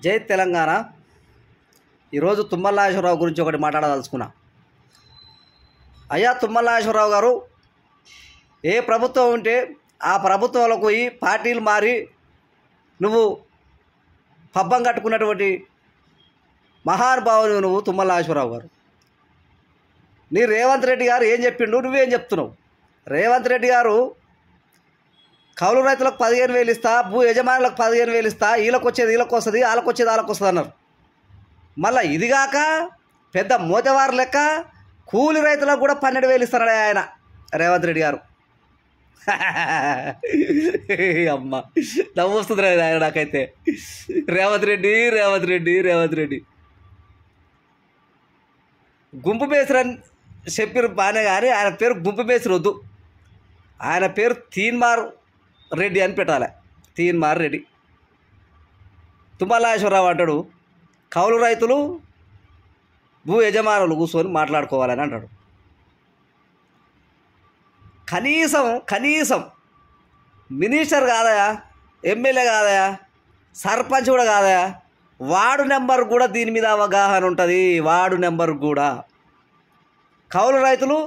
జై తెలంగాణ. ఈరోజు తుమ్మల నాగేశ్వరరావు గురించి ఒకటి మాట్లాడదలుచుకున్నా. అయ్యా తుమ్మల నాగేశ్వరరావు గారు, ఏ ప్రభుత్వం ఉంటే ఆ ప్రభుత్వంలోకి పోయి పార్టీలు మారి నువ్వు పబ్బం కట్టుకున్నటువంటి మహానుభావుని నువ్వు తుమ్మల నాగేశ్వరరావు గారు. నీ రేవంత్ రెడ్డి గారు ఏం చెప్పిండు, నువ్వేం చెప్తున్నావు? రేవంత్ రెడ్డి గారు కౌలు రైతులకు 15,000 ఇస్తా, భూ యజమానులకు 15,000 ఇస్తా, వీళ్ళకి వచ్చేది వీళ్ళకి వస్తుంది, వాళ్ళకి వచ్చేది వాళ్ళకి వస్తుంది అన్నారు. మళ్ళీ ఇదిగాక పెద్ద మోతవారు లెక్క కూలి రైతులకు కూడా 12,000 ఇస్తాడు ఆయన రేవంత్ రెడ్డి గారు. అమ్మ నవ్వు వస్తుంది ఆయన నాకైతే. రేవంత్ రెడ్డి గుంపు మేస్త్రి అని చెప్పారు బాగానే, కానీ ఆయన పేరు గుంపు మేస్త్రి వద్దు, ఆయన పేరు తీన్మార్ రెడ్డి అని పెట్టాలి. తీన్మార్ రెడ్డి. తుమ్మల నాగేశ్వరరావు అంటాడు కౌలు రైతులు భూ యజమానులు కూర్చొని మాట్లాడుకోవాలని అంటాడు. కనీసం మినిస్టర్ కాదయా, ఎమ్మెల్యే కాదయా, సర్పంచ్ కూడా కాదయా, వార్డు నెంబర్ కూడా దీని మీద అవగాహన ఉంటుంది. వార్డు నెంబర్ కూడా కౌలు రైతులు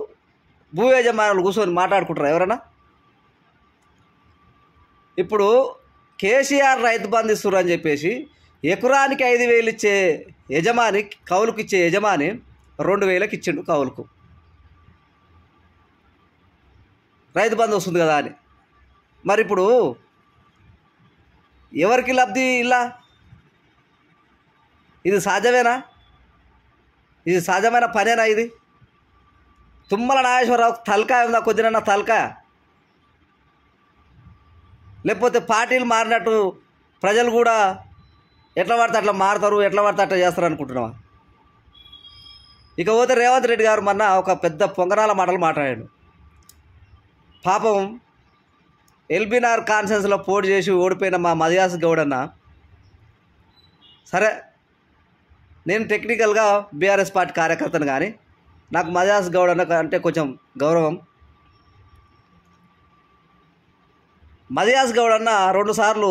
భూ యజమానులు కూర్చొని మాట్లాడుకుంటారు ఎవరన్నా? ఇప్పుడు కేసీఆర్ రైతు బంధు ఇస్తున్నారు అని చెప్పేసి ఎకరానికి 5,000 ఇచ్చే యజమాని, కౌలుకి ఇచ్చే యజమాని 2,000కి ఇచ్చిండు కౌలుకు. రైతు బంధు వస్తుంది కదా అని. మరి ఇప్పుడు ఎవరికి లబ్ధి ఇలా? ఇది సాధ్యమేనా? ఇది సాధ్యమైన పనేనా? ఇది తుమ్మల నాగేశ్వరరావు తలకాయ ఉందా? కొద్దినన్నా తలకాయ? లేకపోతే పార్టీలు మారినట్టు ప్రజలు కూడా ఎట్లా పడితే అట్లా మారుతారు, ఎట్లా పడితే అట్లా చేస్తారు అనుకుంటున్నావా? ఇక పోతే రేవంత్ రెడ్డి గారు మొన్న ఒక పెద్ద పొంగనాల మాటలు మాట్లాడాడు. పాపం ఎల్బీనార్ కాన్ఫరెన్స్లో పోటీ చేసి ఓడిపోయిన మా మదియాస్ గౌడ్ అన్న, సరే నేను టెక్నికల్గా బీఆర్ఎస్ పార్టీ కార్యకర్తను, కానీ నాకు మదియాస్ గౌడ్ అన్న అంటే కొంచెం గౌరవం. మదియాస్ గౌడ్ అన్న 2 సార్లు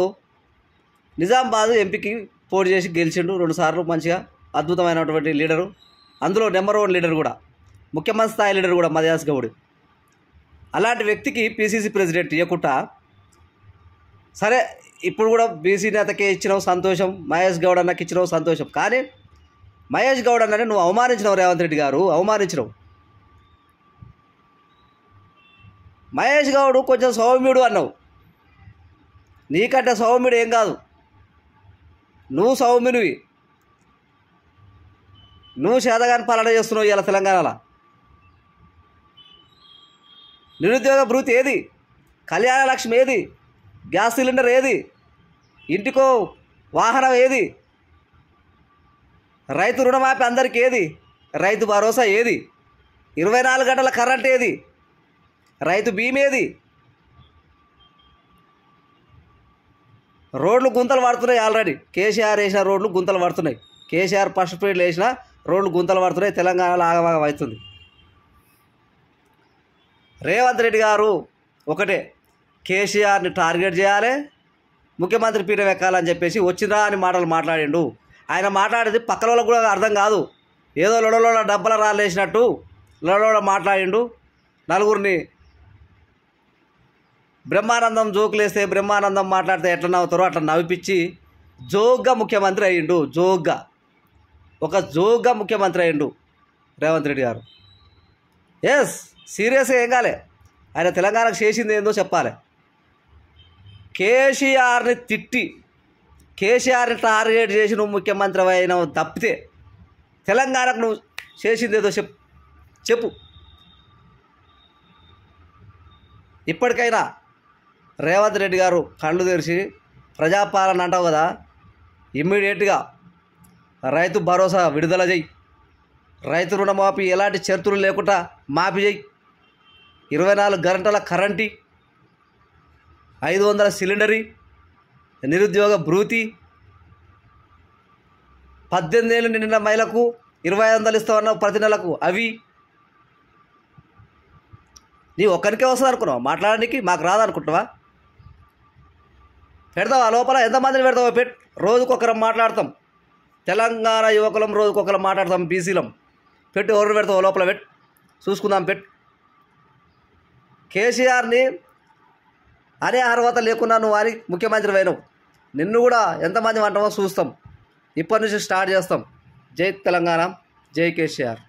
నిజామాబాద్ ఎంపీకి పోటీ చేసి గెలిచిండు. 2 సార్లు మంచిగా అద్భుతమైనటువంటి లీడరు, అందులో నెంబర్ 1 లీడర్ కూడా, ముఖ్యమంత్రి స్థాయి లీడర్ కూడా మదియాస్ గౌడ్. అలాంటి వ్యక్తికి పీసీసీ ప్రెసిడెంట్ ఇవ్వకుండా, సరే ఇప్పుడు కూడా బీసీ నేతకే ఇచ్చినావు సంతోషం, మహేష్ గౌడ్ అన్నకి ఇచ్చినావు సంతోషం, కానీ మహేష్ గౌడ్ అన్నని నువ్వు అవమానించినావు. రేవంత్ రెడ్డి గారు అవమానించినావు. మహేష్ గౌడ్ కొంచెం సౌమ్యుడు అన్నావు. నీకంటే సౌమ్యుడు ఏం కాదు, నువ్వు సౌమ్యునివి. నువ్వు చేతగాని పాలన చేస్తున్నావు ఇలా తెలంగాణలో. నిరుద్యోగ భృతి ఏది? కళ్యాణ లక్ష్మి ఏది? గ్యాస్ సిలిండర్ ఏది? ఇంటికో వాహనం ఏది? రైతు రుణమాఫీ అందరికీ ఏది? రైతు భరోసా ఏది? 24 గంటల కరెంట్ ఏది? రైతు బీమా ఏది? రోడ్లు గుంతలు పడుతున్నాయి. ఆల్రెడీ కేసీఆర్ వేసిన రోడ్లు గుంతలు పడుతున్నాయి. కేసీఆర్ ఫస్ట్ పీరియడ్లో వేసిన రోడ్లు గుంతలు పడుతున్నాయి. తెలంగాణలో ఆగమాగం అవుతుంది. రేవంత్ రెడ్డి గారు ఒకటే, కేసీఆర్ని టార్గెట్ చేయాలి, ముఖ్యమంత్రి పీఠం ఎక్కాలని చెప్పేసి వచ్చిందా అని మాటలు మాట్లాడిండు. ఆయన మాట్లాడేది పక్కన వాళ్ళకు కూడా అర్థం కాదు. ఏదో లొడలోడ డబ్బల రాలేసినట్టు లొడలోడ మాట్లాడిండు. నలుగురిని బ్రహ్మానందం జోకులేస్తే, బ్రహ్మానందం మాట్లాడితే ఎట్లా నవ్వుతారో అట్లా నవ్విపించి జోగ్గా ముఖ్యమంత్రి అయ్యిండు. జోగ్గా ముఖ్యమంత్రి అయ్యిండు రేవంత్ రెడ్డి గారు. ఎస్, సీరియస్గా ఏం కాలే, ఆయన తెలంగాణకు చేసింది ఏందో చెప్పాలి. కేసీఆర్ని తిట్టి, కేసీఆర్ని టార్గెట్ చేసి నువ్వు ముఖ్యమంత్రి అయినావు తప్పితే తెలంగాణకు నువ్వు చేసింది ఏదో చెప్పు. ఇప్పటికైనా రేవంత్ రెడ్డి గారు కళ్ళు తెరిచి ప్రజాపాలన అంటావు కదా, ఇమ్మీడియట్గా రైతు భరోసా విడుదల చేయి, రైతు రుణమాఫీ ఎలాంటి షరతులు లేకుండా మాఫీ చేయి, 24 గంటల కరెంటీ, 500 సిలిండరీ, నిరుద్యోగ భృతి, 18 ఏళ్ళు నిండిన మహిళలకు 2,500 ఇస్తామన్నావు ప్రతి నెలకు. అవి నీ ఒక్కరికే వస్తుంది అనుకున్నావా మాట్లాడడానికి? మాకు రాదనుకుంటున్నావా? పెడతావు ఆ లోపల ఎంతమందిని పెడతావో రోజుకొకరం మాట్లాడతాం. తెలంగాణ యువకులం రోజుకొకరం మాట్లాడతాం. బీసీలం పెట్టు, ఎవరు పెడతావు లోపల చూసుకుందాం. కేసీఆర్ని అనే అర్హత లేకున్నా నువ్వు అని ముఖ్యమంత్రి అయినావు. నిన్ను కూడా ఎంతమంది అంటామో చూస్తాం. ఇప్పటి నుంచి స్టార్ట్ చేస్తాం. జై తెలంగాణ, జై కేసీఆర్.